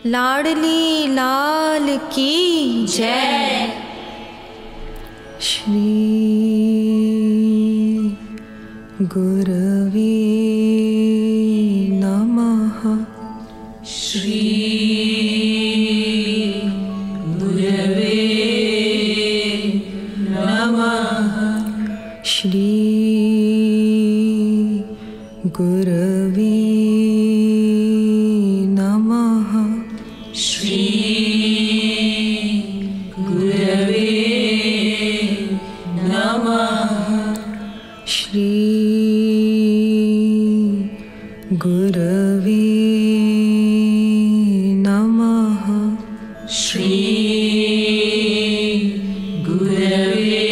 लाडली लाल की जय। श्री गुरवे नमः। श्री गुरवे नमः। श्री गुरवे नमः। श्री गुरवे नमः। श्री गुरवे नमः। श्री गुरवे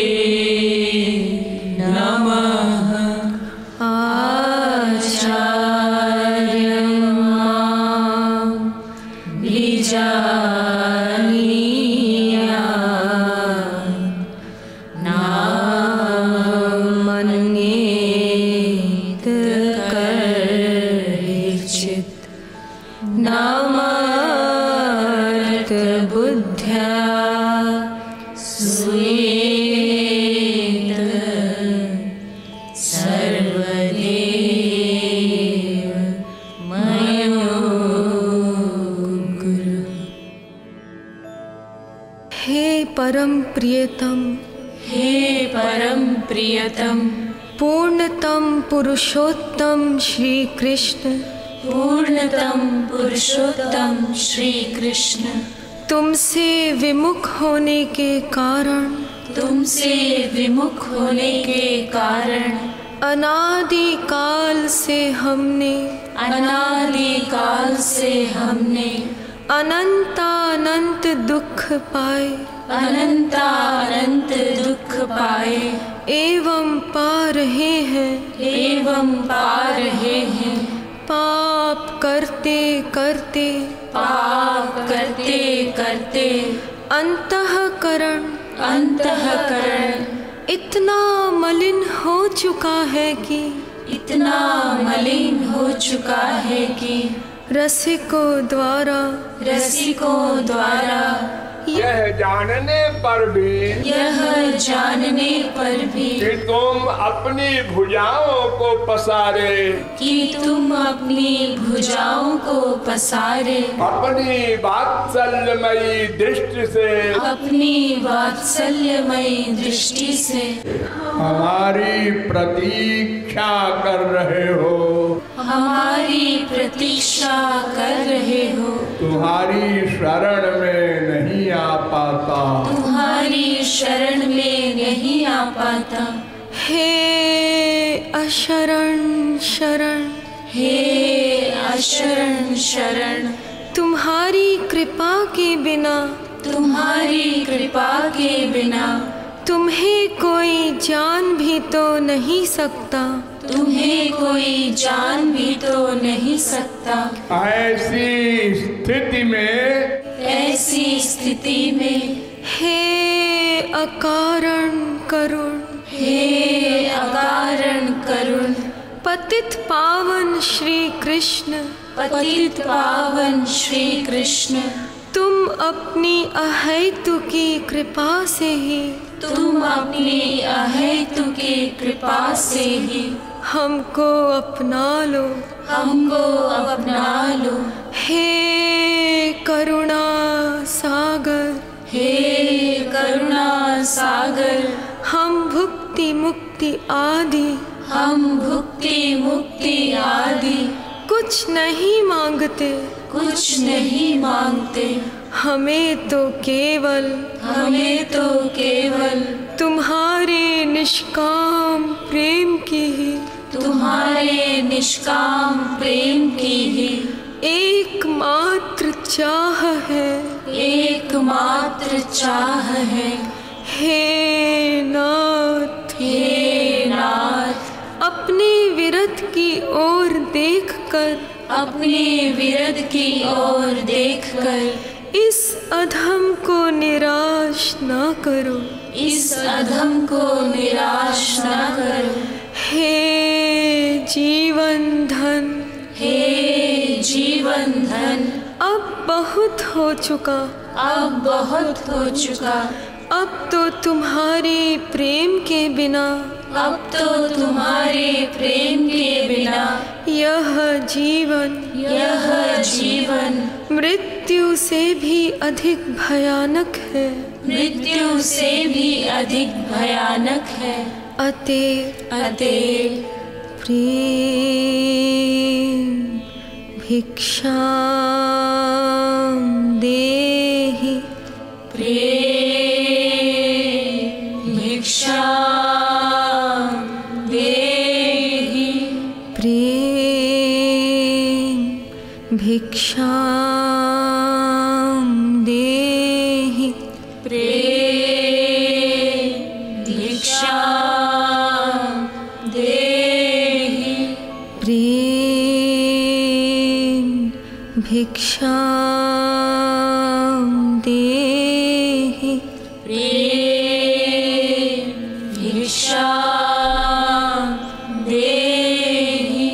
नमः। आचार्यं मां बीजानीयात् नामन्येत कश्चित् नामार्थबुद्ध्या सूयेत सर्वदेव मयो गुरु। हे परम प्रियतम, हे परम प्रियतम, पूर्णतम पुरुषोत्तम श्री कृष्ण, पूर्णतम पुरुषोत्तम श्री कृष्ण, तुमसे विमुख होने के कारण, तुमसे विमुख होने के कारण अनादि काल से हमने, अनादि काल से हमने अनंतानंत दुख पाए, अनंतानंत दुख पाए एवं पा रहे हैं, एवं पा रहे हैं। पाप करते करते, पाप करते करते अंतःकरण, अंतःकरण इतना मलिन हो चुका है कि, इतना मलिन हो चुका है कि रसिकों द्वारा, रसिकों द्वारा यह जानने पर भी, यह जानने पर भी कि तुम अपनी भुजाओं को पसारे, कि तुम अपनी भुजाओं को पसारे, अपनी वात्सल्यमयी दृष्टि से, अपनी वात्सल्यमयी दृष्टि से हमारी प्रतीक्षा कर रहे हो, हमारी प्रतीक्षा कर रहे हो। तुम्हारी शरण में नहीं आ पाता, तुम्हारी शरण में नहीं आ पाता। हे अशरण शरण, हे अशरण शरण, तुम्हारी कृपा के बिना, तुम्हारी कृपा के बिना तुम्हें कोई जान भी तो नहीं सकता, तुम्हें कोई जान भी तो नहीं सकता। ऐसी स्थिति में, ऐसी स्थिति में हे अकारण करुण, हे अकारण करुण, पतित पावन श्री कृष्ण, पतित पावन श्री कृष्ण, तुम अपनी अहेतुकी कृपा से ही, तुम अपनी अहेतुकी कृपा से ही हमको अपना लो, हमको अपना लो। हे करुणा सागर, हे करुणा सागर, हम भुक्ति मुक्ति आदि, हम भुक्ति मुक्ति आदि कुछ नहीं मांगते, कुछ नहीं मांगते। हमें तो केवल, हमें तो केवल तुम्हारे निष्काम प्रेम की ही, तुम्हारे निष्काम प्रेम की ही एकमात्र चाह है, एकमात्र चाह है। हे नाथ, हे नाथ, अपने विरत की ओर देखकर, अपने विरद की ओर देखकर इस अधम को निराश न करो, इस अधम को निराश न करो। हे जीवन धन, हे जीवन धन, अब बहुत हो चुका, अब बहुत हो चुका। अब तो तुम्हारे प्रेम के बिना, अब तो तुम्हारे प्रेम के बिना यह जीवन मृत्यु से भी अधिक भयानक है, मृत्यु से भी अधिक भयानक है। अतएव प्रेम भिक्षां देहि, प्रेम भिक्षां देहि, प्रेम भिक्षां देहि, प्रेम भिक्षां देहि, प्रेम भिक्षां देहि, प्रेम भिक्षां देहि।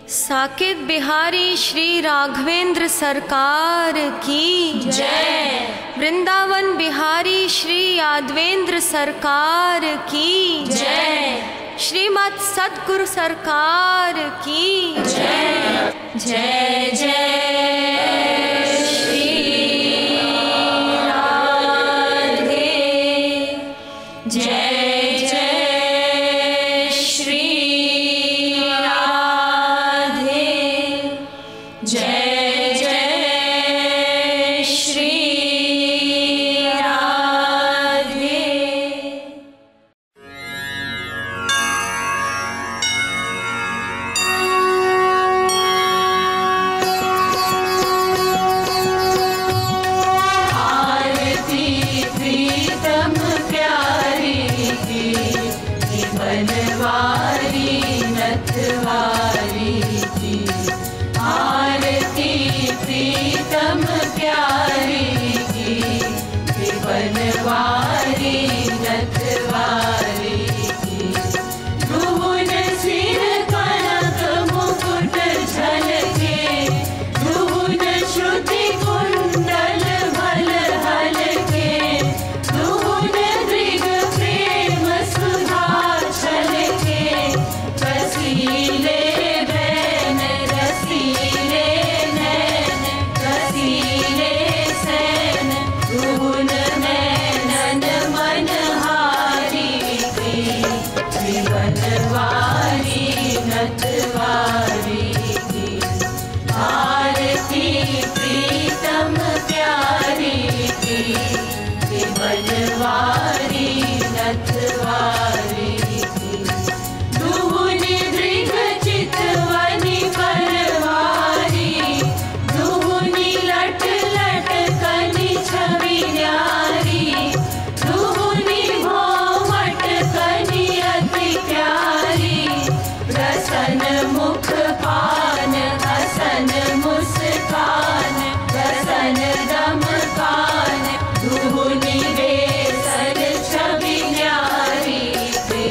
साकेत बिहारी श्री राघवेंद्र सरकार की जय। वृंदावन बिहारी श्री यादवेंद्र सरकार की जय। श्रीमद् सद्गुरु सरकार की जय। जय जय श्री राधे, जय जय श्री राधे, जय जय श्री राधे। आरती प्रीतम प्यारी की, बनवारी नथवारी की। आरती प्रीतम प्यारी की, बनवारी नथवारी की। भुवन सिर कनक मुकुट झलके, भुवन श्रुति कुंडल भल हलके। भुवन दृग प्रेम सुधा छलके, रसीले बैन रसीले नैन, रसीले सैन। भुवन नैनन मनहारी के, बनवारी नथवारी की। आरती प्रीतम प्यारी की, बनवारी नथवारी की। दुहुनि दृग चितवनि परवारी, दुहुनि लट लट कनि छवि न्यारी। दुहुनि भौमट कनि अति प्यारी, प्रसन्न मुख पान हसन मुस्कान, प्रसन्न दम कान। दुहुनि बेसन छवि न्यारी के,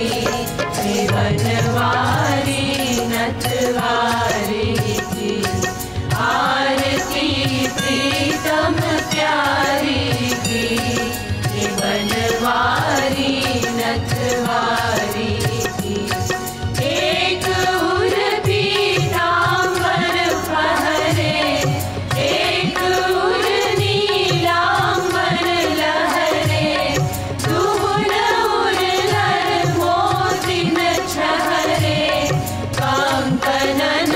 बनवारी नथवारी की। आरती प्रीतम प्यारी की, बनवारी नथवारी की। एक उर पीतांबर फहरे, एक उर नीलांबर लहरे। दुहुन उर लर मोतिन छहरे, कंकनन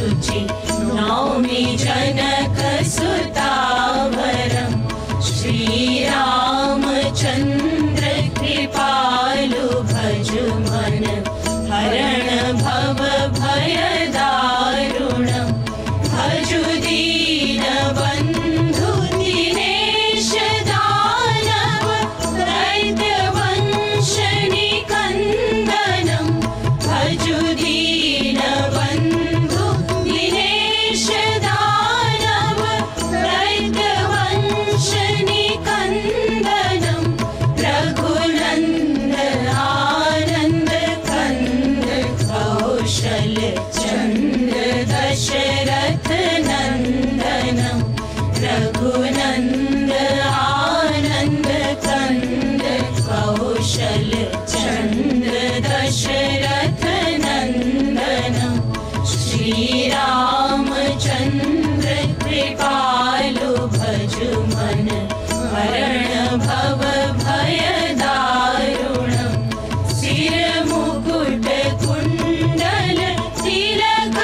शुचि नौमि जनक सुतावरम् श्रीरामचन्द्र कृपालु भजु मन हरण भव भय दारुणम् भजु दीन बन्धु दिनेश दानव दैत्य वंश निकन्दनम् भजु दीन बन्धु दिनेश दानव दैत्य वंश निकन्दनम् रघुनन्द आनन्द कन्द कौशल चन्द्र दशरथ नन्दनम् रघुनन्द आनन्द कन्द कौशल चन्द्र दशरथ नन्दनम् श्रीरामचन्द्र कृपालु भजु मन हरण भव भय दारुणम् सिर मुकुट कुण्डल तिलक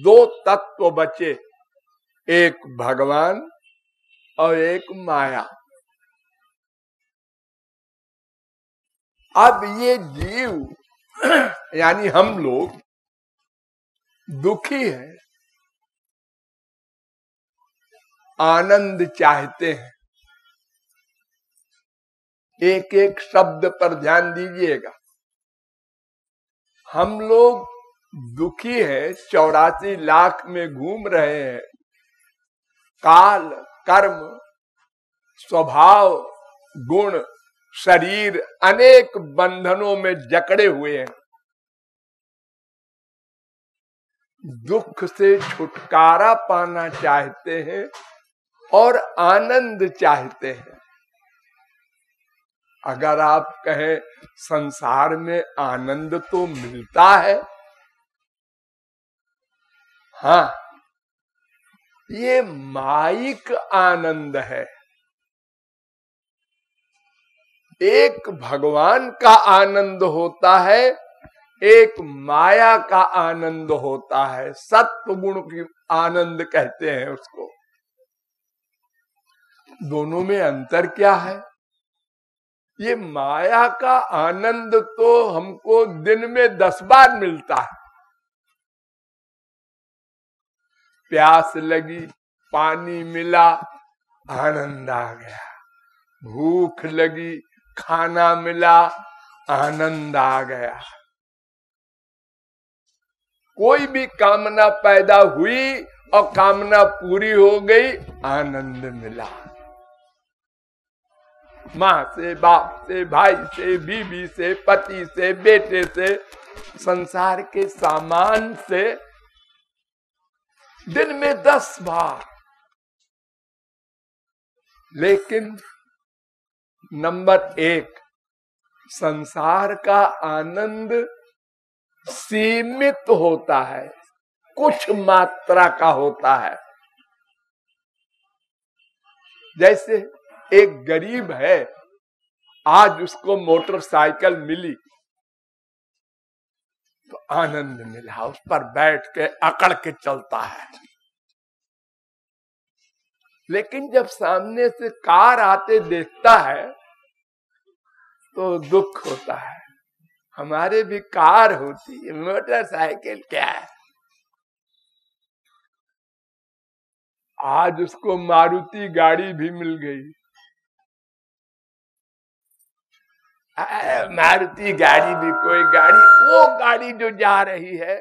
दो तत्व बचे, एक भगवान और एक माया। अब ये जीव यानी हम लोग दुखी है, आनंद चाहते हैं। एक एक शब्द पर ध्यान दीजिएगा। हम लोग दुखी है, 84 लाख में घूम रहे हैं, काल, कर्म, स्वभाव, गुण, शरीर अनेक बंधनों में जकड़े हुए हैं। दुख से छुटकारा पाना चाहते हैं और आनंद चाहते हैं। अगर आप कहें संसार में आनंद तो मिलता है, हाँ, ये माइक आनंद है। एक भगवान का आनंद होता है, एक माया का आनंद होता है। सत्व गुण की आनंद कहते हैं उसको। दोनों में अंतर क्या है? ये माया का आनंद तो हमको दिन में 10 बार मिलता है। प्यास लगी, पानी मिला, आनंद आ गया। भूख लगी, खाना मिला, आनंद आ गया। कोई भी कामना पैदा हुई और कामना पूरी हो गई, आनंद मिला। माँ से, बाप से, भाई से, बीवी से, पति से, बेटे से, संसार के सामान से दिन में 10 बार। लेकिन नंबर 1, संसार का आनंद सीमित होता है, कुछ मात्रा का होता है। जैसे एक गरीब है, आज उसको मोटरसाइकिल मिली तो आनंद मिला, उस पर बैठ के अकड़ के चलता है। लेकिन जब सामने से कार आते देखता है तो दुख होता है। हमारे भी कार होती है, मोटरसाइकिल क्या है। आज उसको मारुति गाड़ी भी मिल गई। मारुति गाड़ी भी कोई गाड़ी, वो गाड़ी जो जा रही है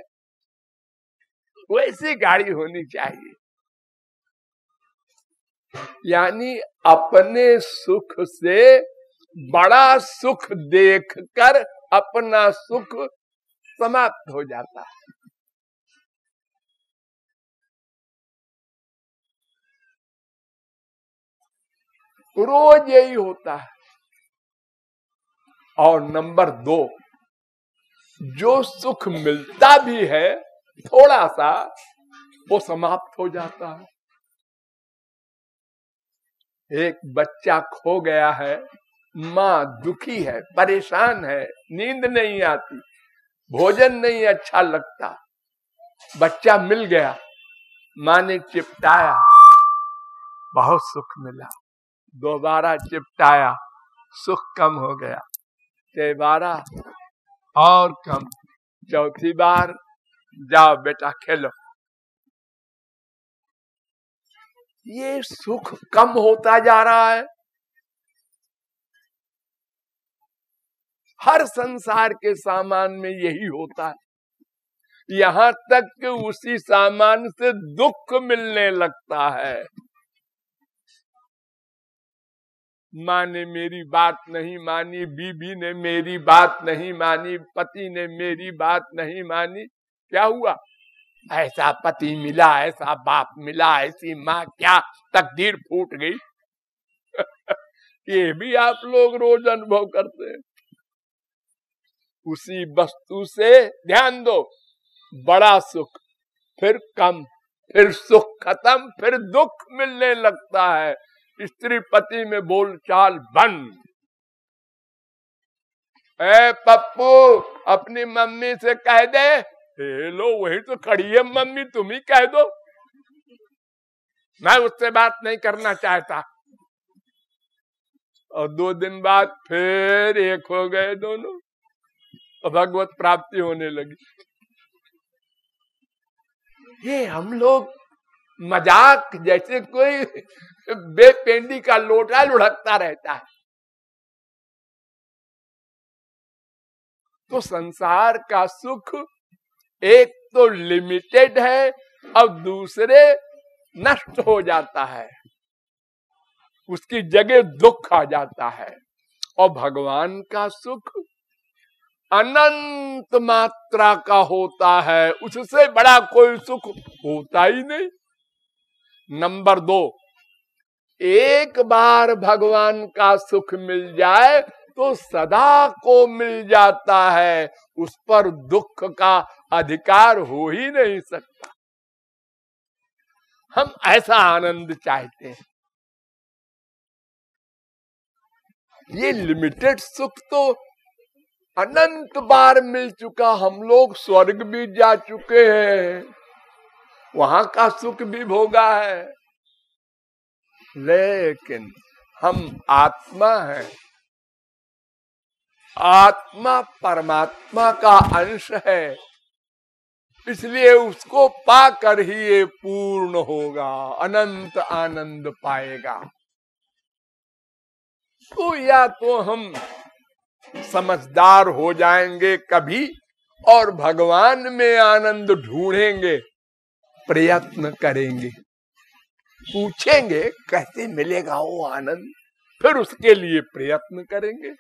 वैसी गाड़ी होनी चाहिए। यानी अपने सुख से बड़ा सुख देखकर अपना सुख समाप्त हो जाता है। रोज यही होता है। और नंबर 2, जो सुख मिलता भी है थोड़ा सा, वो समाप्त हो जाता है। एक बच्चा खो गया है, माँ दुखी है, परेशान है, नींद नहीं आती, भोजन नहीं अच्छा लगता। बच्चा मिल गया, माँ ने चिपटाया, बहुत सुख मिला। दोबारा चिपटाया, सुख कम हो गया। 3 बार और कम, 4थी बार, जाओ बेटा खेलो। ये सुख कम होता जा रहा है। हर संसार के सामान में यही होता है। यहां तक कि उसी सामान से दुख मिलने लगता है। माँ ने मेरी बात नहीं मानी, बीबी ने मेरी बात नहीं मानी, पति ने मेरी बात नहीं मानी। क्या हुआ? ऐसा पति मिला, ऐसा बाप मिला, ऐसी माँ, क्या तकदीर फूट गई। ये भी आप लोग रोज अनुभव करते हैं। उसी वस्तु से ध्यान दो, बड़ा सुख, फिर कम, फिर सुख खत्म, फिर दुख मिलने लगता है। स्त्री पति में बोलचाल बंद। ए पप्पू, अपनी मम्मी से कह दे लो वही तो खड़ी है मम्मी, तुम ही कह दो, मैं उससे बात नहीं करना चाहता। और 2 दिन बाद फिर एक हो गए दोनों और भगवत प्राप्ति होने लगी। ये हम लोग मजाक जैसे कोई बेपेंडी का लोटा लुढ़कता रहता है। तो संसार का सुख एक तो लिमिटेड है और दूसरे नष्ट हो जाता है, उसकी जगह दुख आ जाता है। और भगवान का सुख अनंत मात्रा का होता है, उससे बड़ा कोई सुख होता ही नहीं। नंबर 2, एक बार भगवान का सुख मिल जाए तो सदा को मिल जाता है, उस पर दुख का अधिकार हो ही नहीं सकता। हम ऐसा आनंद चाहते हैं। ये लिमिटेड सुख तो अनंत बार मिल चुका, हम लोग स्वर्ग भी जा चुके हैं, वहां का सुख भी भोगा है, लेकिन हम आत्मा हैं, आत्मा परमात्मा का अंश है, इसलिए उसको पाकर ही ये पूर्ण होगा, अनंत आनंद पाएगा। तो या तो हम समझदार हो जाएंगे कभी और भगवान में आनंद ढूंढेंगे, प्रयत्न करेंगे, पूछेंगे कैसे मिलेगा वो आनंद, फिर उसके लिए प्रयत्न करेंगे।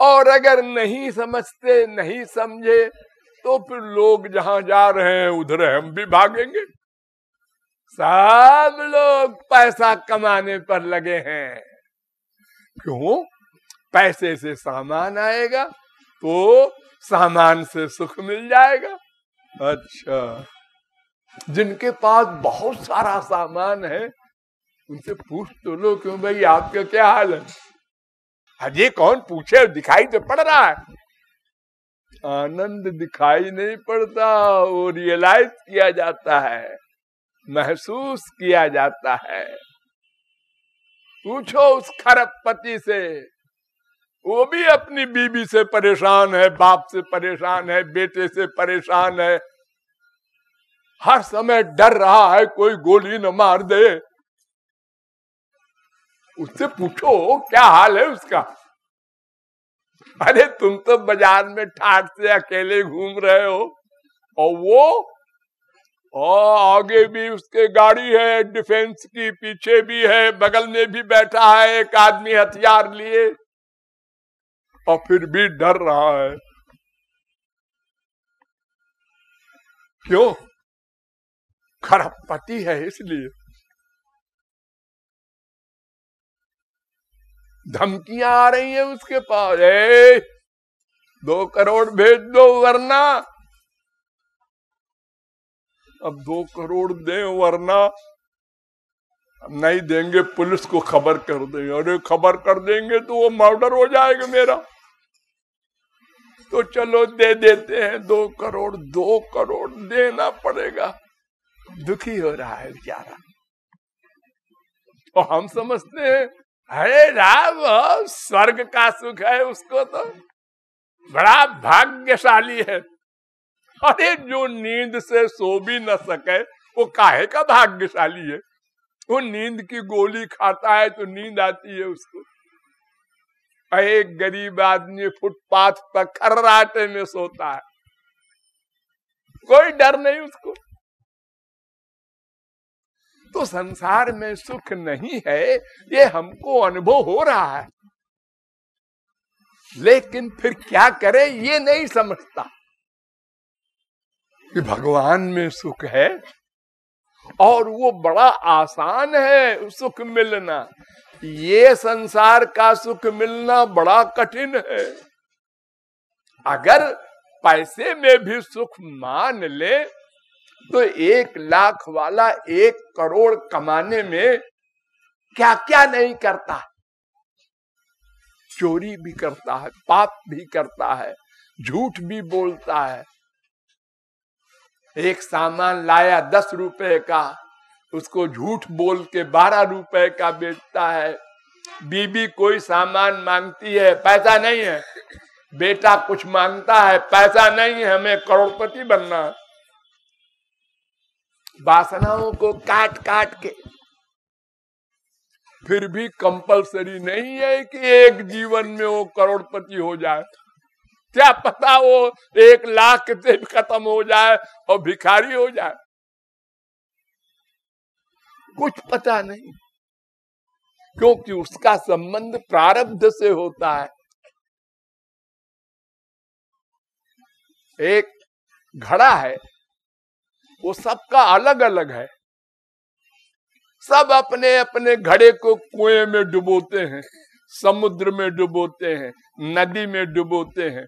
और अगर नहीं समझते, नहीं समझे, तो फिर लोग जहां जा रहे हैं उधर हम भी भागेंगे। सब लोग पैसा कमाने पर लगे हैं, क्यों? पैसे से सामान आएगा तो सामान से सुख मिल जाएगा। अच्छा, जिनके पास बहुत सारा सामान है उनसे पूछ तो लो, क्यों भाई आपका क्या हाल है? अजय कौन पूछे, दिखाई तो पड़ रहा है। आनंद दिखाई नहीं पड़ता, वो रियलाइज किया जाता है, महसूस किया जाता है। पूछो उस खरबपति से, वो भी अपनी बीवी से परेशान है, बाप से परेशान है, बेटे से परेशान है, हर समय डर रहा है कोई गोली न मार दे। उससे पूछो क्या हाल है उसका। अरे तुम तो बाजार में ठाट से अकेले घूम रहे हो, और वो आगे भी उसके गाड़ी है डिफेंस की, पीछे भी है, बगल में भी बैठा है एक आदमी हथियार लिए, और फिर भी डर रहा है। क्यों? खरबपति है इसलिए। धमकियां आ रही है उसके पास, 2 करोड़ भेज दो वरना। अब 2 करोड़ दे वरना नहीं देंगे पुलिस को खबर कर देंगे। अरे खबर कर देंगे तो वो मर्डर हो जाएगा मेरा, तो चलो दे देते हैं 2 करोड़। 2 करोड़ देना पड़ेगा। दुखी हो रहा है बेचारा। तो हम समझते हैं अरे राम स्वर्ग का सुख है, उसको तो बड़ा भाग्यशाली है। अरे जो नींद से सो भी न सके वो काहे का भाग्यशाली है। वो नींद की गोली खाता है तो नींद आती है उसको। एक गरीब आदमी फुटपाथ पर खर्राटे में सोता है, कोई डर नहीं उसको। तो संसार में सुख नहीं है, ये हमको अनुभव हो रहा है, लेकिन फिर क्या करे ये नहीं समझता कि भगवान में सुख है और वो बड़ा आसान है सुख मिलना। ये संसार का सुख मिलना बड़ा कठिन है। अगर पैसे में भी सुख मान ले तो 1 लाख वाला 1 करोड़ कमाने में क्या क्या नहीं करता। चोरी भी करता है, पाप भी करता है, झूठ भी बोलता है, एक सामान लाया 10 रुपए का, उसको झूठ बोल के 12 रुपए का बेचता है। बीबी कोई सामान मांगती है, पैसा नहीं है। बेटा कुछ मांगता है, पैसा नहीं है, हमें करोड़पति बनना है। वासनाओं को काट काट के, फिर भी कंपलसरी नहीं है कि एक जीवन में वो करोड़पति हो जाए। क्या पता वो 1 लाख से खत्म हो जाए और भिखारी हो जाए, कुछ पता नहीं, क्योंकि उसका संबंध प्रारब्ध से होता है। एक घड़ा है, वो सबका अलग अलग है। सब अपने अपने घड़े को कुएं में डुबोते हैं, समुद्र में डुबोते हैं, नदी में डुबोते हैं,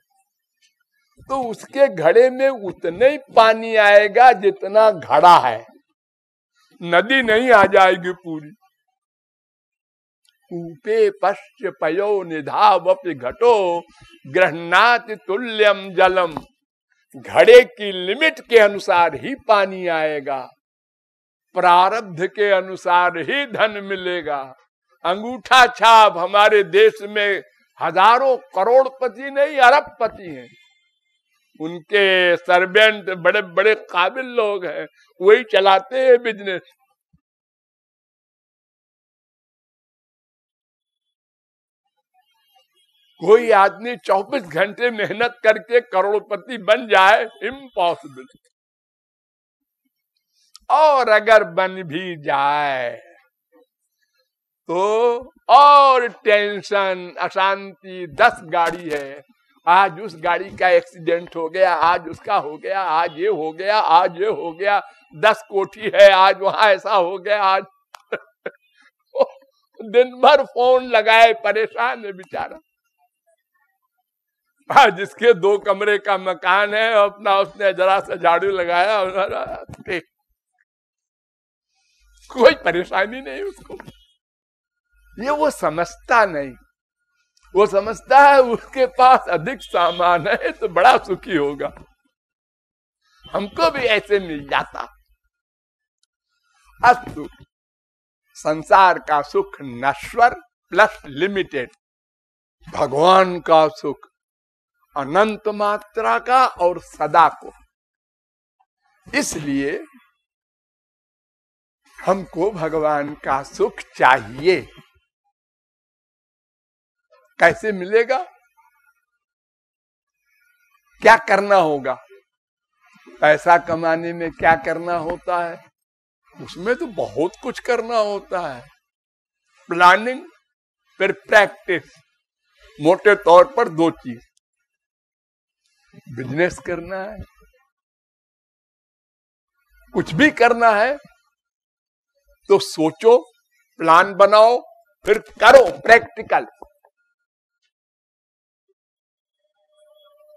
तो उसके घड़े में उतना ही पानी आएगा जितना घड़ा है, नदी नहीं आ जाएगी पूरी। कूपे पश्च पयो निधावपि घटो गृह्णाति तुल्यम जलम। घड़े की लिमिट के अनुसार ही पानी आएगा, प्रारब्ध के अनुसार ही धन मिलेगा। अंगूठा छाप हमारे देश में हजारों करोड़पति नहीं अरबपति हैं, उनके सर्वेंट बड़े बड़े काबिल लोग हैं, वही चलाते हैं बिजनेस। कोई आदमी 24 घंटे मेहनत करके करोड़पति बन जाए, इम्पॉसिबल। और अगर बन भी जाए तो और टेंशन, अशांति। 10 गाड़ी है, आज उस गाड़ी का एक्सीडेंट हो गया, आज उसका हो गया, आज ये हो गया, आज ये हो गया। 10 कोठी है, आज वहां ऐसा हो गया, आज दिन भर फोन लगाए, परेशान है बेचारा। आज जिसके 2 कमरे का मकान है, अपना उसने जरा सा झाड़ू लगाया, कोई परेशानी नहीं उसको। ये वो समझता नहीं, वो समझता है उसके पास अधिक सामान है तो बड़ा सुखी होगा, हमको भी ऐसे मिल जाता। अस्तु, संसार का सुख नश्वर प्लस लिमिटेड, भगवान का सुख अनंत मात्रा का और सदा को। इसलिए हमको भगवान का सुख चाहिए। कैसे मिलेगा, क्या करना होगा? पैसा कमाने में क्या करना होता है? उसमें तो बहुत कुछ करना होता है। प्लानिंग फिर प्रैक्टिस। मोटे तौर पर 2 चीज, बिजनेस करना है, कुछ भी करना है तो सोचो, प्लान बनाओ, फिर करो प्रैक्टिकल।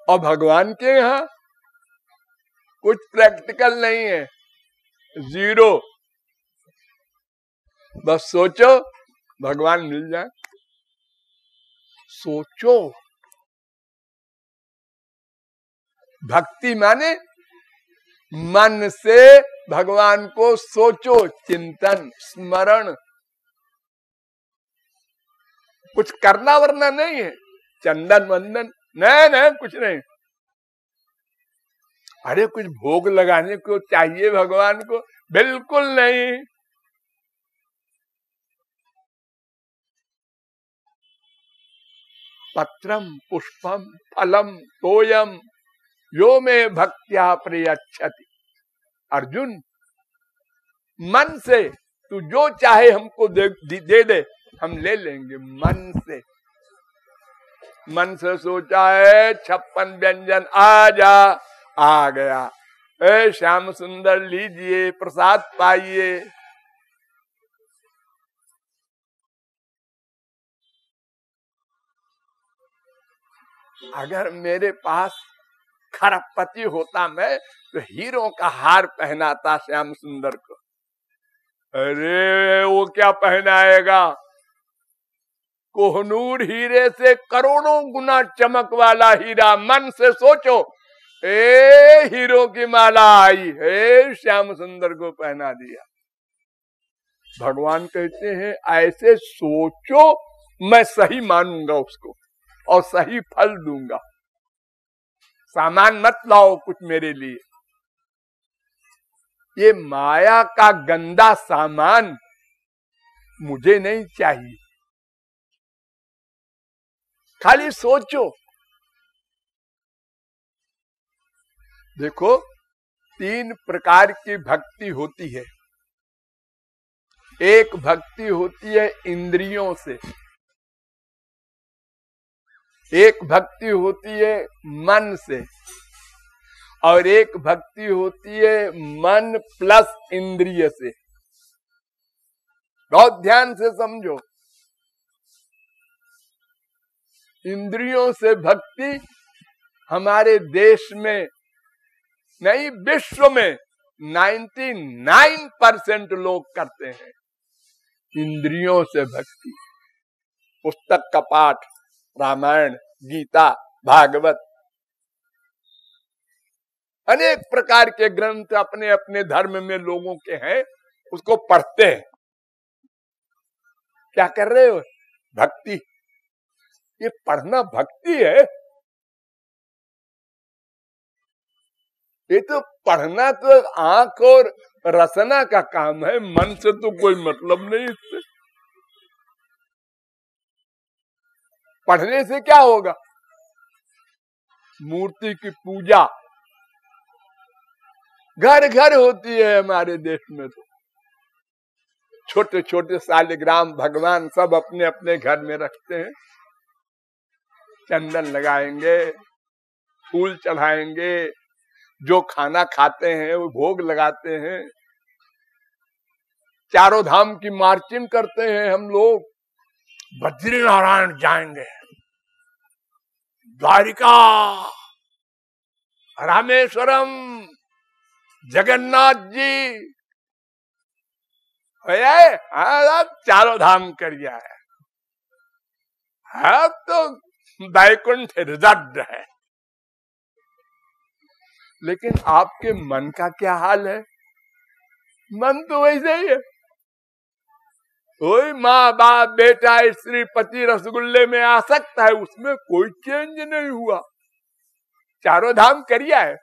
और भगवान के यहां कुछ प्रैक्टिकल नहीं है, 0। बस सोचो, भगवान मिल जाए। सोचो, भक्ति माने मन से भगवान को सोचो, चिंतन, स्मरण। कुछ करना वरना नहीं है, चंदन वंदन नहीं, कुछ नहीं। अरे कुछ भोग लगाने को चाहिए भगवान को? बिल्कुल नहीं। पत्रम पुष्पम फलम तोयम यो में भक्त्या प्रयच्छति। अर्जुन, मन से तू जो चाहे हमको दे दे, हम ले लेंगे। मन से सोचा है 56 व्यंजन, आ गया। ए श्याम सुंदर लीजिए, प्रसाद पाइए। अगर मेरे पास खरबपति होता मैं, तो हीरो का हार पहनाता श्याम सुंदर को। अरे वो क्या पहनाएगा? कोहनूर हीरे से करोड़ों गुना चमक वाला हीरा। मन से सोचो, हीरो की माला आई है, श्याम सुंदर को पहना दिया। भगवान कहते हैं ऐसे सोचो, मैं सही मानूंगा उसको और सही फल दूंगा। सामान मत लाओ कुछ मेरे लिए, ये माया का गंदा सामान मुझे नहीं चाहिए। खाली सोचो। देखो, 3 प्रकार की भक्ति होती है। एक भक्ति होती है इंद्रियों से, एक भक्ति होती है मन से, और एक भक्ति होती है मन प्लस इंद्रिय से। बहुत ध्यान से समझो। इंद्रियों से भक्ति हमारे देश में नहीं, विश्व में 99% लोग करते हैं इंद्रियों से भक्ति। पुस्तक का पाठ, रामायण, गीता, भागवत, अनेक प्रकार के ग्रंथ अपने अपने धर्म में लोगों के हैं, उसको पढ़ते हैं। क्या कर रहे हो? भक्ति। ये पढ़ना भक्ति है? ये तो पढ़ना तो आंख और रसना का काम है, मन से तो कोई मतलब नहीं इससे। पढ़ने से क्या होगा? मूर्ति की पूजा घर घर होती है हमारे देश में। तो छोटे छोटे शालिग्राम भगवान सब अपने अपने घर में रखते हैं। चंदन लगाएंगे, फूल चढ़ाएंगे, जो खाना खाते हैं वो भोग लगाते हैं। चारों धाम की मार्चिंग करते हैं हम लोग। बद्रीनारायण जाएंगे, द्वारिका, रामेश्वरम, जगन्नाथ जी, हाँ, चारों धाम कर गया है। हाँ, तो वैकुंठ रिजर्व है। लेकिन आपके मन का क्या हाल है? मन तो वैसे ही है। कोई माँ बाप बेटा स्त्री पति रसगुल्ले में आ सकता है, उसमें कोई चेंज नहीं हुआ। चारों धाम करिया है।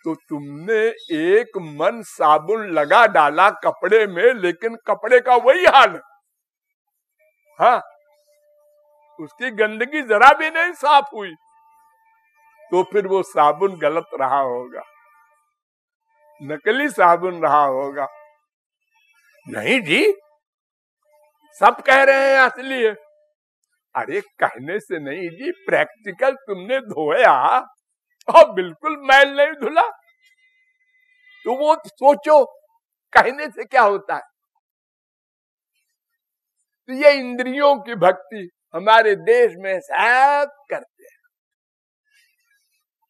तो तुमने एक मन साबुन लगा डाला कपड़े में, लेकिन कपड़े का वही हाल है। हाँ, उसकी गंदगी जरा भी नहीं साफ हुई, तो फिर वो साबुन गलत रहा होगा, नकली साबुन रहा होगा। नहीं जी, सब कह रहे हैं असली है। अरे कहने से नहीं जी, प्रैक्टिकल तुमने धोया और बिल्कुल मैल नहीं धुला, तो वो सोचो कहने से क्या होता है। तो ये इंद्रियों की भक्ति हमारे देश में सब करते हैं।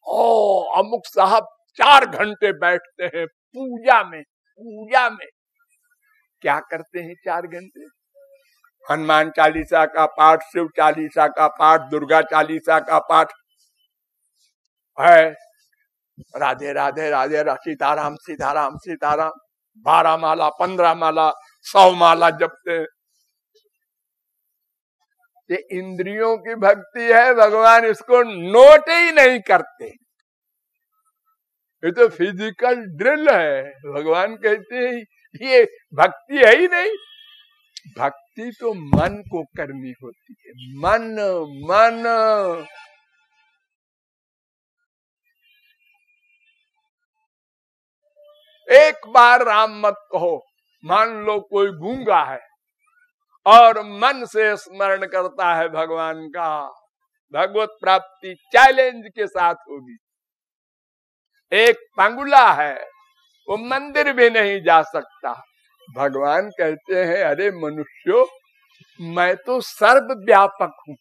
ओ अमुक साहब 4 घंटे बैठते हैं पूजा में। पूजा में क्या करते हैं 4 घंटे? हनुमान चालीसा का पाठ, शिव चालीसा का पाठ, दुर्गा चालीसा का पाठ है। राधे राधे राधे सीताराम सीताराम सीताराम, 12 माला, 15 माला, 100 माला जपते हैं। ये इंद्रियों की भक्ति है, भगवान इसको नोट ही नहीं करते। ये तो फिजिकल ड्रिल है। भगवान कहते हैं ये भक्ति है ही नहीं। भक्ति तो मन को करनी होती है। मन मन एक बार राम मत कहो। मान लो कोई गूंगा है और मन से स्मरण करता है भगवान का, भगवत प्राप्ति चैलेंज के साथ होगी। एक पंगुला है, वो मंदिर भी नहीं जा सकता। भगवान कहते हैं अरे मनुष्यों, मैं तो सर्वव्यापक हूं।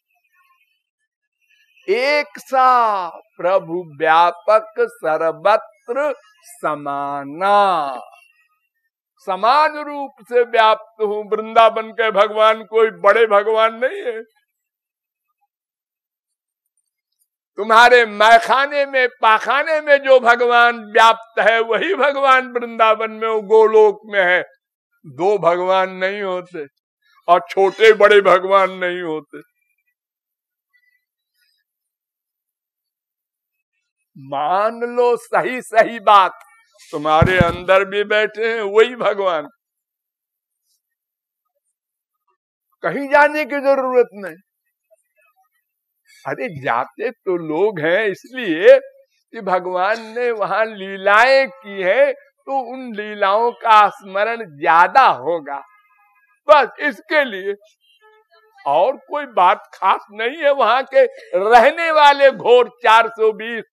एक सा प्रभु व्यापक सर्वत्र समाना, समान रूप से व्याप्त हूं। वृंदावन के भगवान कोई बड़े भगवान नहीं है। तुम्हारे मैखाने में पाखाने में जो भगवान व्याप्त है वही भगवान वृंदावन में वो गोलोक में है। दो भगवान नहीं होते और छोटे बड़े भगवान नहीं होते। मान लो सही सही बात, तुम्हारे अंदर भी बैठे हैं वही भगवान, कहीं जाने की जरूरत नहीं। अरे जाते तो लोग हैं इसलिए कि भगवान ने वहां लीलाएं की है, तो उन लीलाओं का स्मरण ज्यादा होगा, बस इसके लिए। और कोई बात खास नहीं है। वहां के रहने वाले घोर 420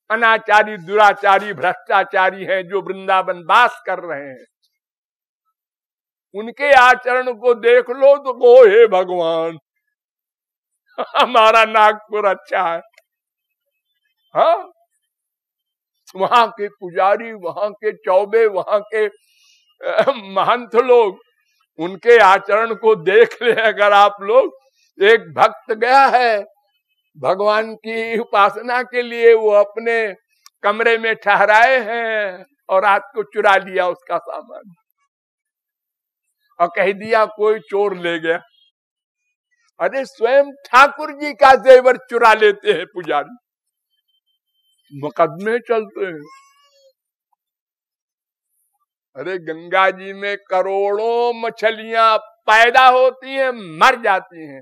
अनाचारी दुराचारी भ्रष्टाचारी हैं जो वृंदावन वास कर रहे हैं। उनके आचरण को देख लो तो वो हे भगवान हमारा नागपुर अच्छा है। हाँ, वहां के पुजारी, वहां के चौबे, वहां के महंत लोग, उनके आचरण को देख ले अगर आप लोग। एक भक्त गया है भगवान की उपासना के लिए, वो अपने कमरे में ठहराए हैं और रात को चुरा लिया उसका सामान और कह दिया कोई चोर ले गया। अरे स्वयं ठाकुर जी का जेवर चुरा लेते हैं पुजारी, मुकदमे चलते हैं। अरे गंगा जी में करोड़ों मछलियां पैदा होती हैं, मर जाती हैं,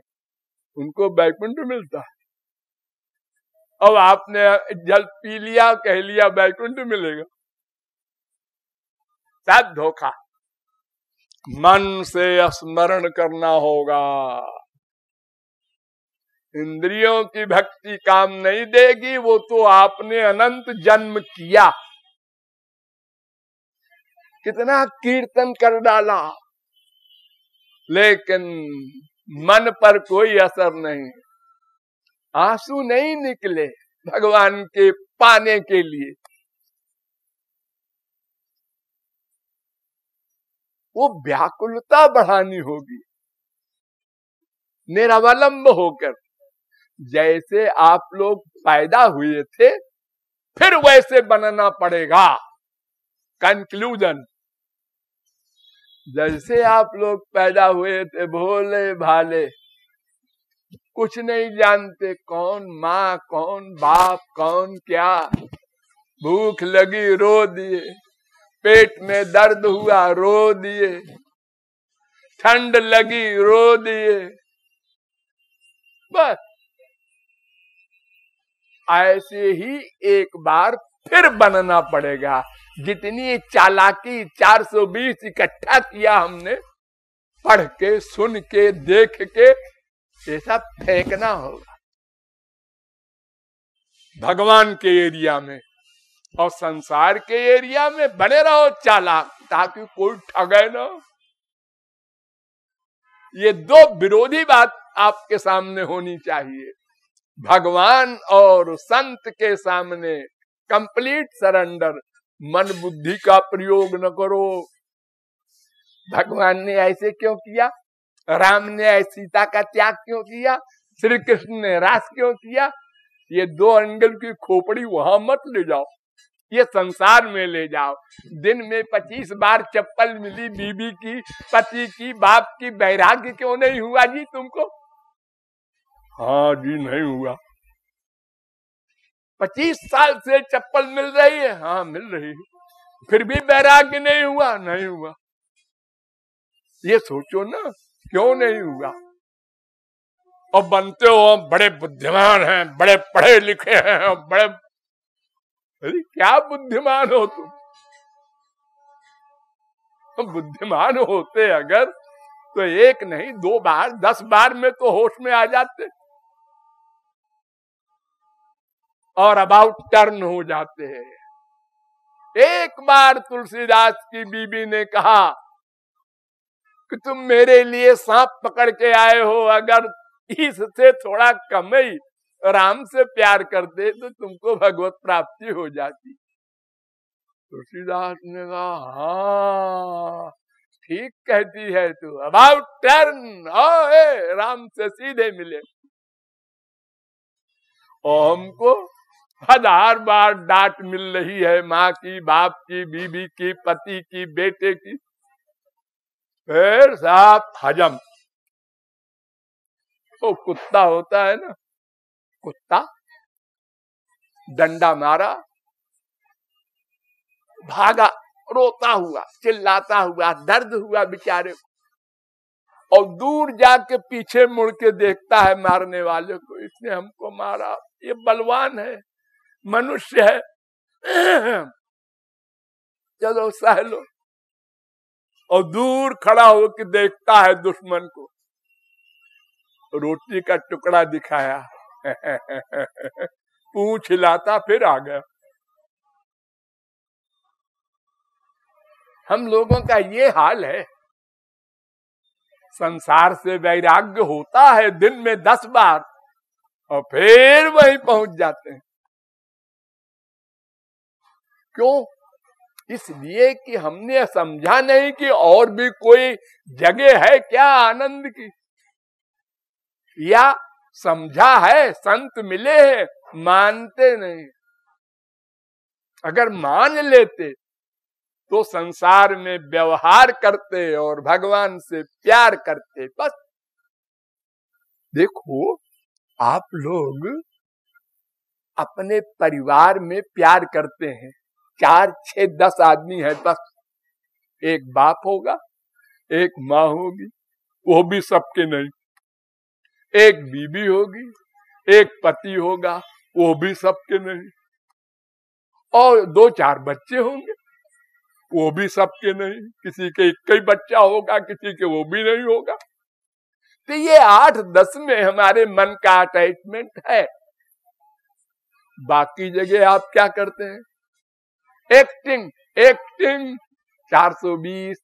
उनको बैकुंठ मिलता है। अब आपने जल पी लिया, कह लिया बैकुंठ मिलेगा, सब धोखा। मन से स्मरण करना होगा। इंद्रियों की भक्ति काम नहीं देगी, वो तो आपने अनंत जन्म किया, कितना कीर्तन कर डाला, लेकिन मन पर कोई असर नहीं, आंसू नहीं निकले भगवान के पाने के लिए। वो व्याकुलता बढ़ानी होगी निरवलंब होकर। जैसे आप लोग पैदा हुए थे फिर वैसे बनना पड़ेगा। कंक्लूजन, जैसे आप लोग पैदा हुए थे भोले भाले, कुछ नहीं जानते, कौन माँ कौन बाप कौन क्या, भूख लगी रो दिए, पेट में दर्द हुआ रो दिए, ठंड लगी रो दिए, बस ऐसे ही एक बार फिर बनना पड़ेगा। जितनी चालाकी 420 इकट्ठा किया हमने, पढ़ के सुन के देख के, ये सब फेंकना होगा भगवान के एरिया में। और संसार के एरिया में बने रहो चालाक, ताकि कोई ठगे ना। ये दो विरोधी बात आपके सामने होनी चाहिए। भगवान और संत के सामने कंप्लीट सरेंडर, मन बुद्धि का प्रयोग न करो। भगवान ने ऐसे क्यों किया, राम ने सीता का त्याग क्यों किया, श्री कृष्ण ने रास क्यों किया, ये दो एंगल की खोपड़ी वहां मत ले जाओ, ये संसार में ले जाओ। दिन में 25 बार चप्पल मिली बीबी की, पति की, बाप की, वैराग्य क्यों नहीं हुआ जी तुमको? हाँ जी नहीं हुआ। 25 साल से चप्पल मिल रही है, हाँ मिल रही है, फिर भी वैराग्य नहीं हुआ? नहीं हुआ। ये सोचो ना क्यों नहीं हुआ। और बनते हो बड़े बुद्धिमान हैं, बड़े पढ़े लिखे हैं, बड़े, अरे क्या बुद्धिमान हो तुम? बुद्धिमान होते अगर तो एक नहीं 2 बार 10 बार में तो होश में आ जाते और अबाउट टर्न हो जाते हैं। एक बार तुलसीदास की बीबी ने कहा कि तुम मेरे लिए सांप पकड़ के आए हो, अगर इससे थोड़ा कम ही राम से प्यार करते तो तुमको भगवत प्राप्ति हो जाती। तुलसीदास ने कहा हाँ ठीक कहती है तू, अबाउट टर्न, राम से सीधे मिले। और हमको 1000 बार डांट मिल रही है, माँ की, बाप की, बीवी की, पति की, बेटे की, फिर साफ हजम। तो कुत्ता होता है ना, कुत्ता डंडा मारा, भागा, रोता हुआ, चिल्लाता हुआ, दर्द हुआ बेचारे को, और दूर जाके पीछे मुड़ के देखता है मारने वाले को, इसने हमको मारा, ये बलवान है, मनुष्य है, चलो सह लो। और दूर खड़ा होकर देखता है दुश्मन को, रोटी का टुकड़ा दिखाया, पूंछ हिलाता फिर आ गया। हम लोगों का ये हाल है। संसार से वैराग्य होता है दिन में 10 बार और फिर वहीं पहुंच जाते हैं। क्यों? इसलिए कि हमने समझा नहीं कि और भी कोई जगह है क्या आनंद की, या समझा है, संत मिले हैं, मानते नहीं। अगर मान लेते तो संसार में व्यवहार करते और भगवान से प्यार करते। बस देखो, आप लोग अपने परिवार में प्यार करते हैं, 4, 6, 10 आदमी है, बस एक बाप होगा, एक माँ होगी, वो भी सबके नहीं, एक बीवी होगी, एक पति होगा, वो भी सबके नहीं, और 2-4 बच्चे होंगे, वो भी सबके नहीं, किसी के 1 ही बच्चा होगा, किसी के वो भी नहीं होगा। तो ये 8-10 में हमारे मन का अटैचमेंट है। बाकी जगह आप क्या करते हैं? एक्टिंग, 420,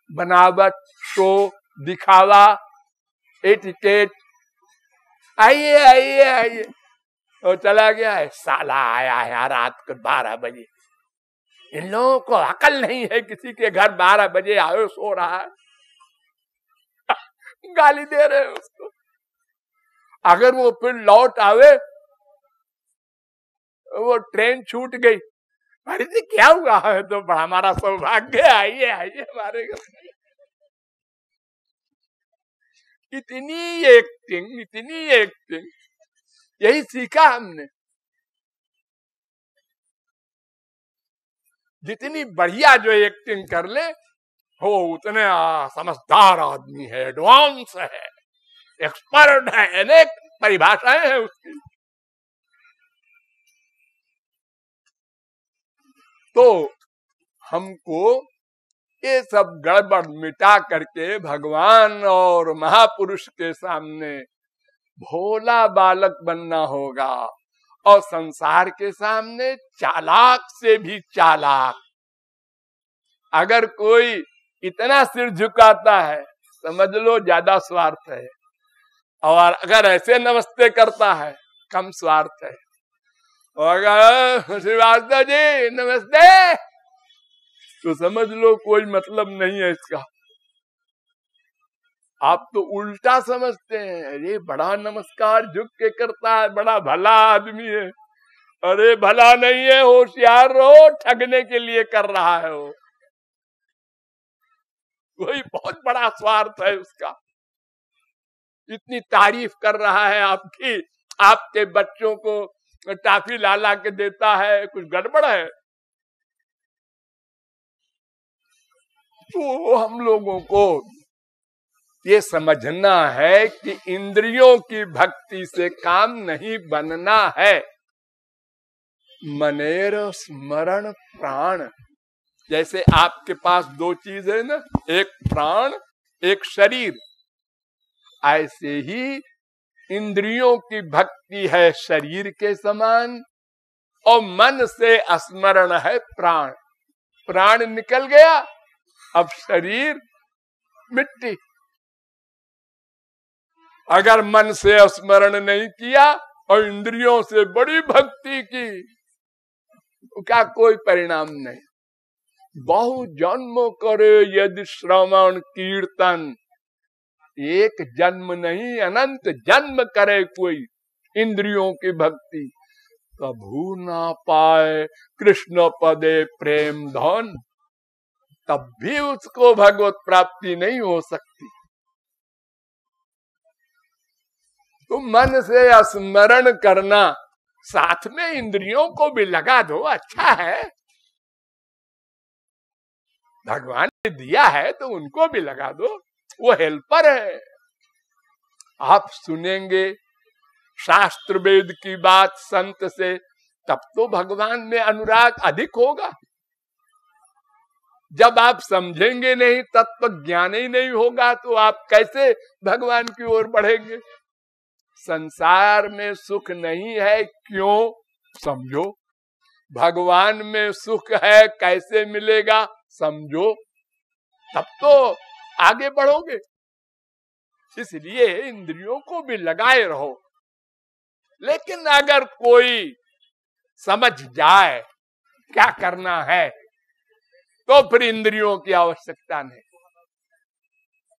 बनावट, शो, दिखावा, एटिकेट, आइए आइए आइए, और चला गया है, साला आया है रात को 12 बजे। इन लोगों को अकल नहीं है, किसी के घर 12 बजे आयो, सो रहा है, गाली दे रहे हैं उसको। अगर वो फिर लौट आवे, वो ट्रेन छूट गई, अरे जी क्या हुआ है, तो बड़ा हमारा सौभाग्य, आइए आइए हमारे घर। इतनी एक्टिंग, यही सीखा हमने। जितनी बढ़िया जो एक्टिंग कर ले, हो उतने समझदार आदमी है, एडवांस है, एक्सपर्ट है, अनेक परिभाषाएं हैं उसकी। तो हमको ये सब गड़बड़ मिटा करके भगवान और महापुरुष के सामने भोला बालक बनना होगा, और संसार के सामने चालाक से भी चालाक। अगर कोई इतना सिर झुकाता है, समझ लो ज्यादा स्वार्थ है, और अगर ऐसे नमस्ते करता है, कम स्वार्थ है। और अगर श्रीवास्तव जी नमस्ते, तो समझ लो कोई मतलब नहीं है इसका। आप तो उल्टा समझते हैं, अरे बड़ा नमस्कार झुक के करता है, बड़ा भला आदमी है। अरे भला नहीं है, होशियार रहो, ठगने के लिए कर रहा है वो, कोई बहुत बड़ा स्वार्थ है उसका। इतनी तारीफ कर रहा है आपकी, आपके बच्चों को टाफी ला के देता है, कुछ गड़बड़ है। तो हम लोगों को ये समझना है कि इंद्रियों की भक्ति से काम नहीं बनना है। मनेर स्मरण प्राण, जैसे आपके पास 2 चीज है ना, एक प्राण, एक शरीर, ऐसे ही इंद्रियों की भक्ति है शरीर के समान, और मन से स्मरण है प्राण। प्राण निकल गया, अब शरीर मिट्टी। अगर मन से स्मरण नहीं किया और इंद्रियों से बड़ी भक्ति की, तो क्या कोई परिणाम नहीं। बहु जन्म करे यदि श्रवण कीर्तन, एक जन्म नहीं अनंत जन्म करे कोई इंद्रियों की भक्ति, कभू ना पाए कृष्ण पदे प्रेम धन, तब भी उसको भगवत प्राप्ति नहीं हो सकती। तो मन से स्मरण करना, साथ में इंद्रियों को भी लगा दो, अच्छा है। भगवान ने दिया है तो उनको भी लगा दो, वो हेल्पर है। आप सुनेंगे शास्त्र वेद की बात संत से, तब तो भगवान में अनुराग अधिक होगा। जब आप समझेंगे नहीं, तत्व ज्ञान ही नहीं होगा, तो आप कैसे भगवान की ओर बढ़ेंगे। संसार में सुख नहीं है, क्यों? समझो। भगवान में सुख है, कैसे मिलेगा? समझो, तब तो आगे बढ़ोगे। इसलिए इंद्रियों को भी लगाए रहो, लेकिन अगर कोई समझ जाए क्या करना है, तो फिर इंद्रियों की आवश्यकता नहीं।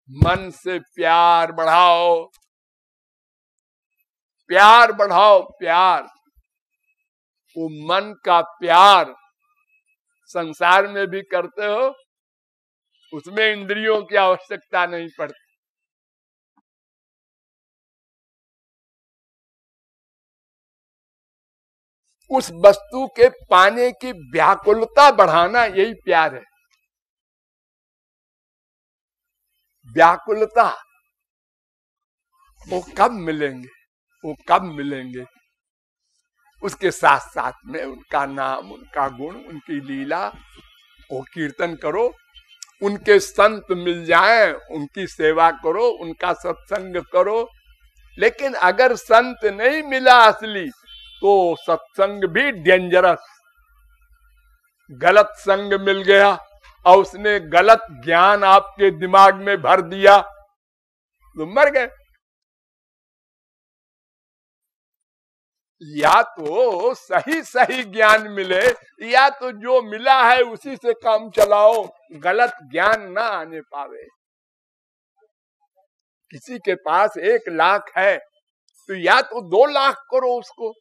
मन से प्यार बढ़ाओ, प्यार बढ़ाओ, प्यार। वो मन का प्यार संसार में भी करते हो, उसमें इंद्रियों की आवश्यकता नहीं पड़ती। उस वस्तु के पाने की व्याकुलता बढ़ाना, यही प्यार है। व्याकुलता, वो कब मिलेंगे, वो कब मिलेंगे? उसके साथ साथ में उनका नाम, उनका गुण, उनकी लीला, वो कीर्तन करो। उनके संत मिल जाएं, उनकी सेवा करो, उनका सत्संग करो। लेकिन अगर संत नहीं मिला असली, तो सत्संग भी डेंजरस। गलत संग मिल गया और उसने गलत ज्ञान आपके दिमाग में भर दिया, तो मर गए। या तो सही सही ज्ञान मिले, या तो जो मिला है उसी से काम चलाओ, गलत ज्ञान ना आने पावे। किसी के पास 1 लाख है, तो या तो 2 लाख करो उसको,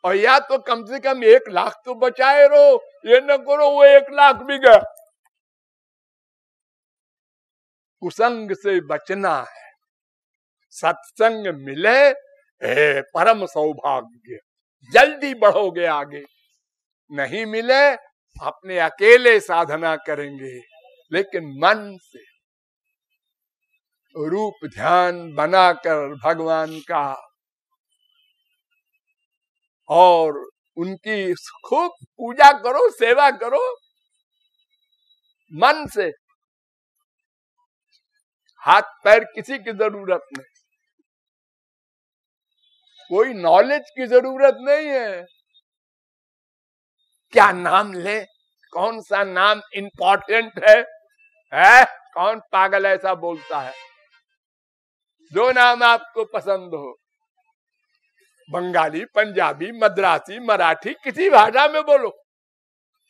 और या तो कम से कम 1 लाख तो बचाए रहो। ये न करो वो 1 लाख भी गया। कुसंग से बचना है। सत्संग मिले, परम सौभाग्य, जल्दी बढ़ोगे आगे। नहीं मिले, अपने अकेले साधना करेंगे, लेकिन मन से रूप ध्यान बनाकर भगवान का और उनकी खूब पूजा करो, सेवा करो मन से। हाथ पैर किसी की जरूरत नहीं, कोई नॉलेज की जरूरत नहीं है। क्या नाम ले, कौन सा नाम इंपॉर्टेंट है? कौन पागल ऐसा बोलता है? जो नाम आपको पसंद हो, बंगाली, पंजाबी, मद्रासी, मराठी, किसी भाषा में बोलो।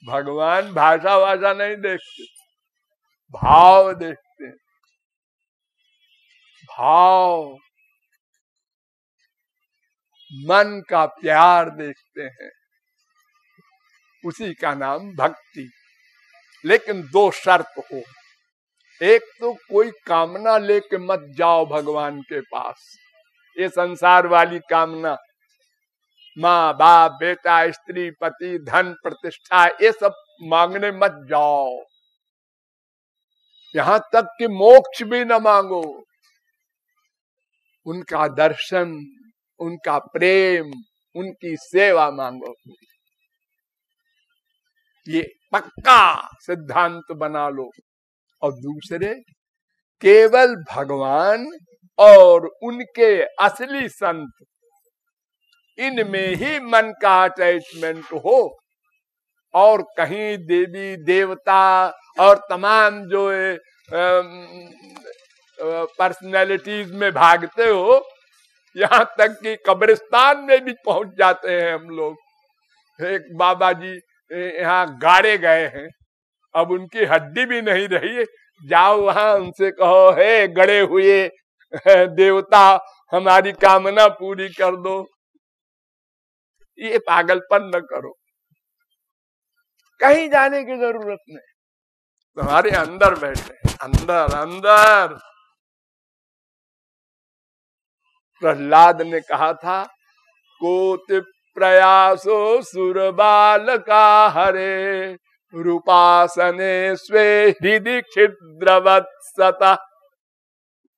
भगवान भाषा भाषा नहीं देखते, भाव देखते हैं। भाव, मन का प्यार देखते हैं, उसी का नाम भक्ति। लेकिन 2 शर्त हो। एक तो कोई कामना लेके मत जाओ भगवान के पास। ये संसार वाली कामना, माँ बाप, बेटा, स्त्री, पति, धन, प्रतिष्ठा, ये सब मांगने मत जाओ। यहां तक कि मोक्ष भी न मांगो। उनका दर्शन, उनका प्रेम, उनकी सेवा मांगो। ये पक्का सिद्धांत बना लो। और दूसरे, केवल भगवान और उनके असली संत, इनमें ही मन का अटैचमेंट हो। और कहीं देवी देवता और तमाम जो पर्सनैलिटीज में भागते हो, यहाँ तक कि कब्रिस्तान में भी पहुंच जाते हैं हम लोग। एक बाबा जी यहाँ गाड़े गए हैं, अब उनकी हड्डी भी नहीं रही। जाओ वहां, उनसे कहो, हे गड़े हुए देवता, हमारी कामना पूरी कर दो। ये पागलपन न करो, कहीं जाने की जरूरत नहीं, तुम्हारे अंदर बैठे, अंदर अंदर। प्रहलाद ने कहा था, कोटि प्रयासो सुर बालका हरे, रूपासने स्वे हृदि छिद्रवत्सता।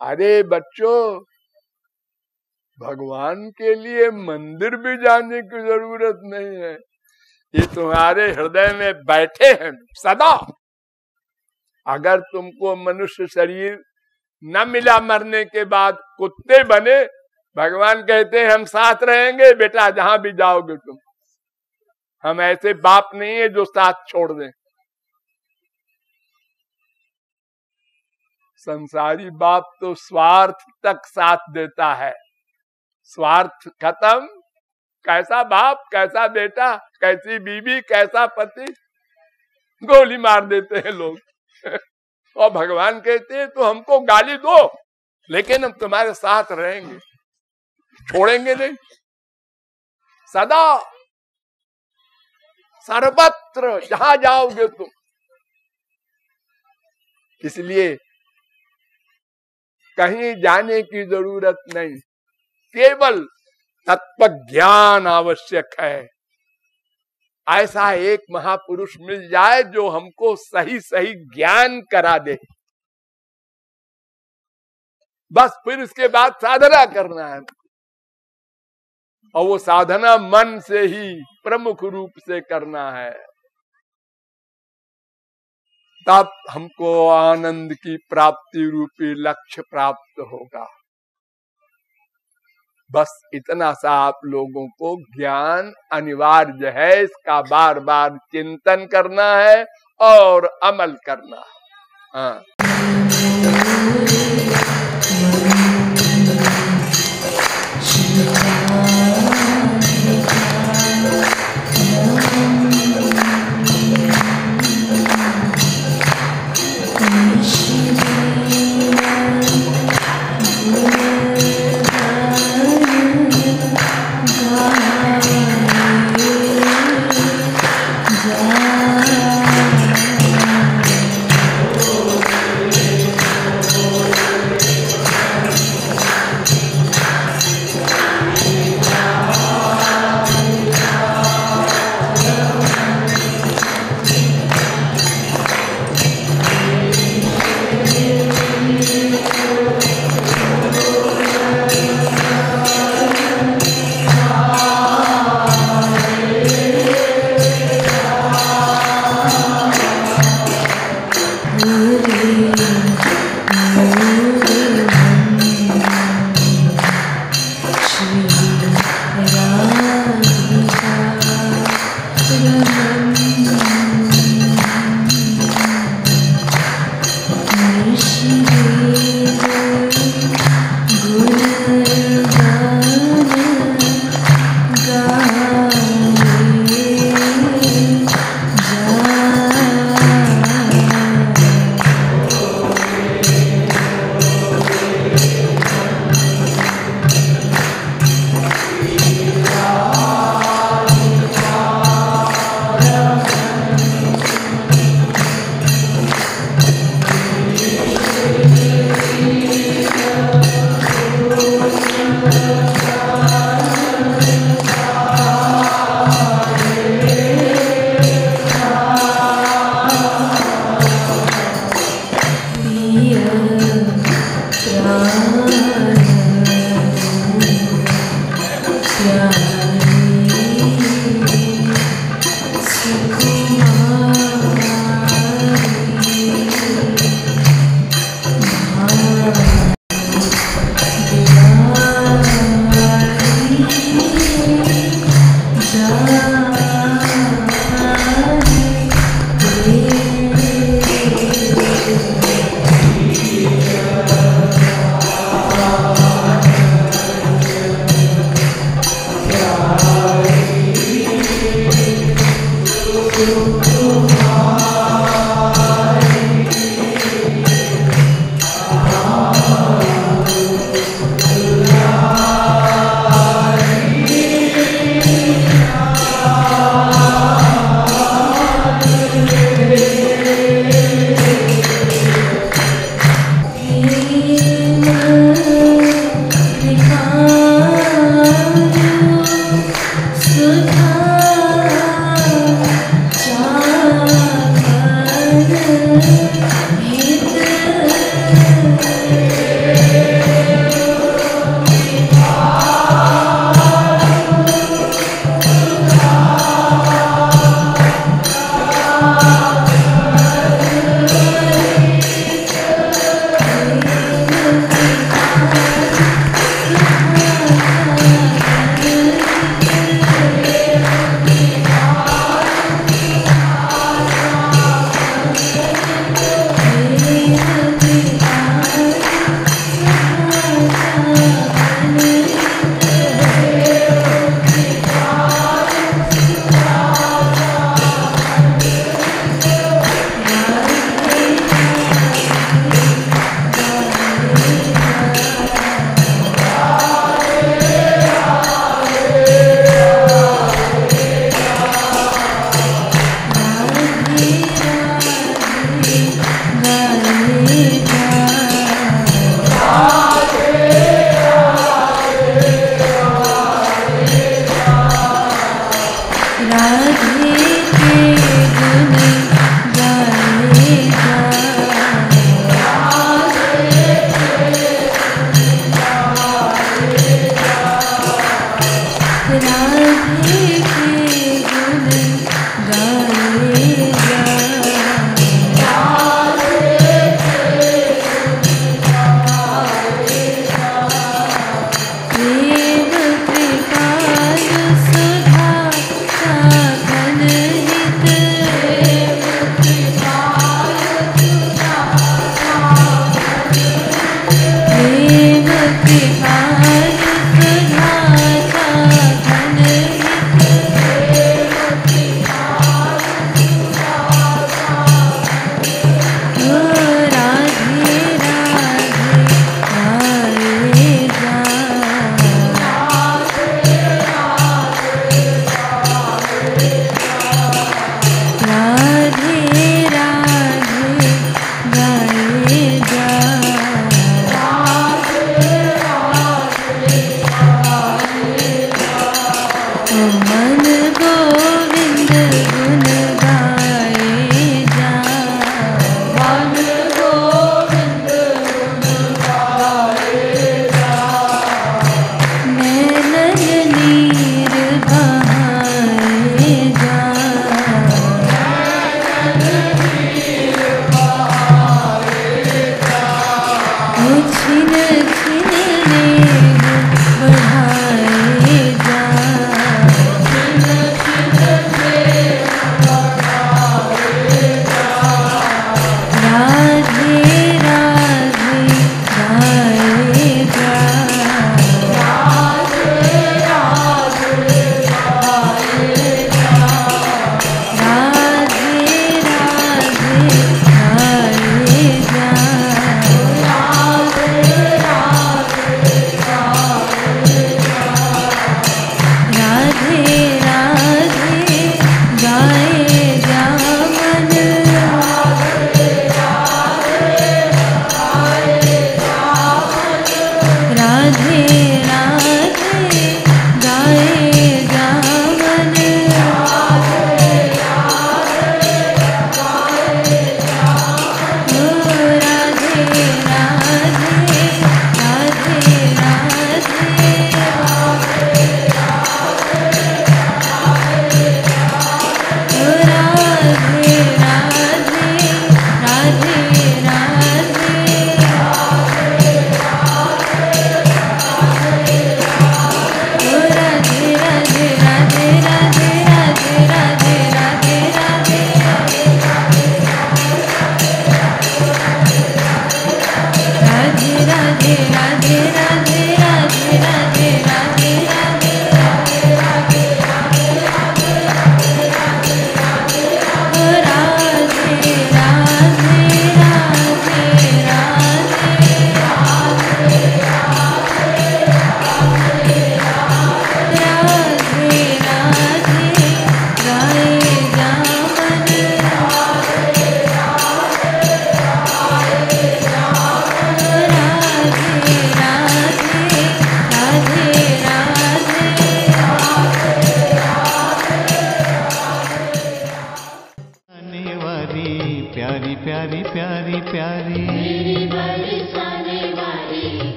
अरे बच्चों, भगवान के लिए मंदिर भी जाने की जरूरत नहीं है, ये तुम्हारे हृदय में बैठे हैं सदा। अगर तुमको मनुष्य शरीर न मिला मरने के बाद, कुत्ते बने, भगवान कहते हैं हम साथ रहेंगे बेटा जहां भी जाओगे तुम। हम ऐसे बाप नहीं है जो साथ छोड़ दें। संसारी बाप तो स्वार्थ तक साथ देता है, स्वार्थ खत्म, कैसा बाप, कैसा बेटा, कैसी बीवी, कैसा पति, गोली मार देते हैं लोग। और भगवान कहते हैं तो हमको गाली दो, लेकिन हम तुम्हारे साथ रहेंगे, छोड़ेंगे नहीं, सदा सर्वत्र जहां जाओगे तुम। इसलिए कहीं जाने की जरूरत नहीं, केवल तत्व ज्ञान आवश्यक है। ऐसा एक महापुरुष मिल जाए जो हमको सही सही ज्ञान करा दे, बस फिर इसके बाद साधना करना है। और वो साधना मन से ही प्रमुख रूप से करना है, तब हमको आनंद की प्राप्ति रूपी लक्ष्य प्राप्त होगा। बस इतना सा आप लोगों को ज्ञान अनिवार्य है, इसका बार बार चिंतन करना है और अमल करना है। हाँ।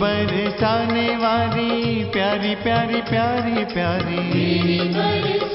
बरसाने वाली प्यारी प्यारी प्यारी प्यारी